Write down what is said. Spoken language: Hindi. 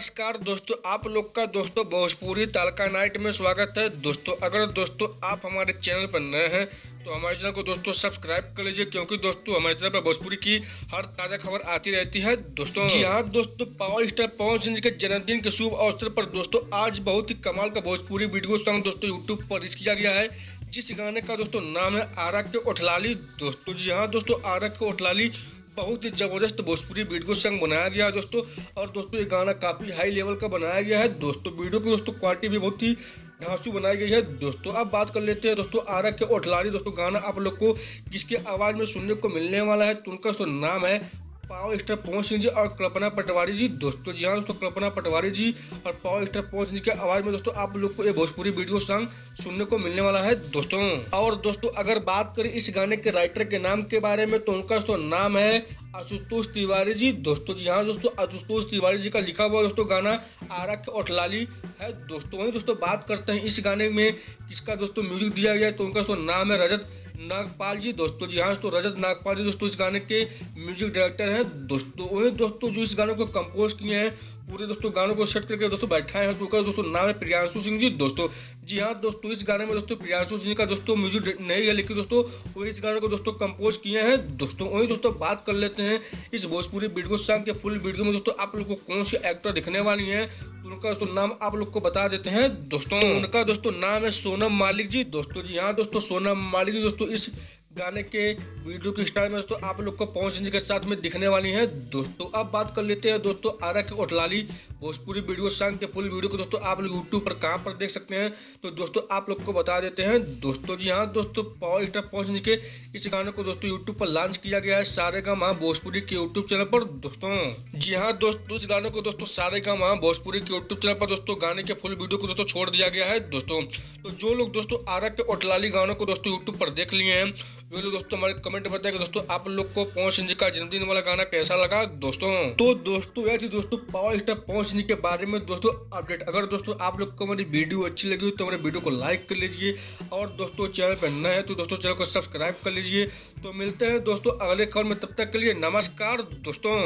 नमस्कार दोस्तों, आप लोग का दोस्तों भोजपुरी तड़का नाइट में स्वागत है। दोस्तों अगर दोस्तों आप हमारे चैनल पर नए हैं तो हमारे चैनल को दोस्तों सब्सक्राइब कर लीजिए, क्योंकि दोस्तों हमारे चैनल पर भोजपुरी की हर ताज़ा खबर आती रहती है। दोस्तों जी हाँ दोस्तों, पावर स्टार पवन सिंह जी के जन्मदिन के शुभ अवसर पर दोस्तों आज बहुत ही कमाल का भोजपुरी वीडियो सॉन्ग दोस्तों यूट्यूब पर रिलीज किया गया है, जिस गाने का दोस्तों नाम है आरा के ओठलाली। दोस्तों जी हाँ दोस्तों, आरा के ओठलाली बहुत ही जबरदस्त भोजपुरी वीडियो सॉन्ग बनाया गया है दोस्तों। और दोस्तों ये गाना काफ़ी हाई लेवल का बनाया गया है दोस्तों। वीडियो की दोस्तों क्वालिटी भी बहुत ही धांसू बनाई गई है दोस्तों। अब बात कर लेते हैं दोस्तों आरा के ओठलाली। दोस्तों गाना आप लोग को किसके आवाज़ में सुनने को मिलने वाला है, तो उनका दोस्तों नाम है पावर स्टार पवन सिंह जी और कल्पना पटवारी जी। दोस्तों जी हाँ दोस्तों, कल्पना पटवारी जी और पावर स्टार पवन सिंह जी के आवाज़ में दोस्तों आप लोग को ये भोजपुरी वीडियो सॉन्ग सुनने को मिलने वाला है दोस्तों। और दोस्तों अगर बात करें इस गाने के राइटर के नाम के बारे में, तो उनका दोस्तों नाम है आशुतोष तिवारी जी। दोस्तों जी हाँ दोस्तों, आशुतोष तिवारी जी का लिखा हुआ दोस्तों गाना आरा के ओठलाली है दोस्तों। वहीं दोस्तों बात करते हैं इस गाने में किसका दोस्तों म्यूजिक दिया गया है, तो उनका दोस्तों नाम है रजत नागपाल जी। दोस्तों जी हाँ दोस्तों, रजत नागपाल जी दोस्तों इस गाने के म्यूजिक डायरेक्टर हैं दोस्तों। वहीं दोस्तों जो इस गाने को कंपोज किए हैं, पूरे दोस्तों गानों को सेट करके दोस्तों बैठाए हैं, तो उनका दोस्तों नाम है प्रियांशु सिंह जी। दोस्तों जी हाँ दोस्तों, इस गाने में दोस्तों प्रियांशु सिंह का दोस्तों म्यूजिक नहीं है, लेकिन दोस्तों वो इस गाने को दोस्तों कंपोज किए हैं दोस्तों। वहीं दोस्तों बात कर लेते हैं इस भोजपुरी वीडियो सॉन्ग के फुल वीडियो में दोस्तों आप लोग को कौन सी एक्टर दिखने वाली हैं, तो उनका दोस्तों नाम आप लोग को बता देते हैं दोस्तों। उनका दोस्तों नाम है सोनम मालिक जी। दोस्तों जी हाँ दोस्तों, सोनम मालिक जी दोस्तों इस गाने के वीडियो की स्टाइल में दोस्तों आप लोग को पवन सिंह जी के साथ में दिखने वाली हैं दोस्तों। अब बात कर लेते हैं दोस्तों आरा के ओठलाली भोजपुरी वीडियो सॉन्ग के फुल वीडियो को दोस्तों आप लोग यूट्यूब पर कहां पर देख सकते हैं, तो दोस्तों आप लोग को बता देते हैं दोस्तों। जी हाँ दोस्तों, पावर स्टार पवन सिंह जी के इस गाने को दोस्तों यूट्यूब पर लॉन्च किया गया है सारेगामा भोजपुरी के यूट्यूब चैनल पर दोस्तों। जी हाँ दोस्तों, इस गाने को दोस्तों सारेगामा भोजपुरी के यूट्यूब चैनल पर दोस्तों गाने के फुल वीडियो को दोस्तों छोड़ दिया गया है दोस्तों। तो जो लोग दोस्तों आरा के ओठलाली गानों को दोस्तों यूट्यूब पर देख लिए हैं, वे लोग दोस्तों हमारे कमेंट बताएं कि दोस्तों आप लोग को पवन सिंह जी का जन्मदिन वाला गाना कैसा लगा दोस्तों। तो दोस्तों यह थी दोस्तों पावर स्टार पवन सिंह जी के बारे में दोस्तों अपडेट। अगर दोस्तों आप लोग को हमारी वीडियो अच्छी लगी तो हमारे वीडियो को लाइक कर लीजिए, और दोस्तों चैनल पर नए हैं तो दोस्तों चैनल को सब्सक्राइब कर लीजिए। तो मिलते हैं दोस्तों अगले खबर में, तब तक के लिए नमस्कार दोस्तों।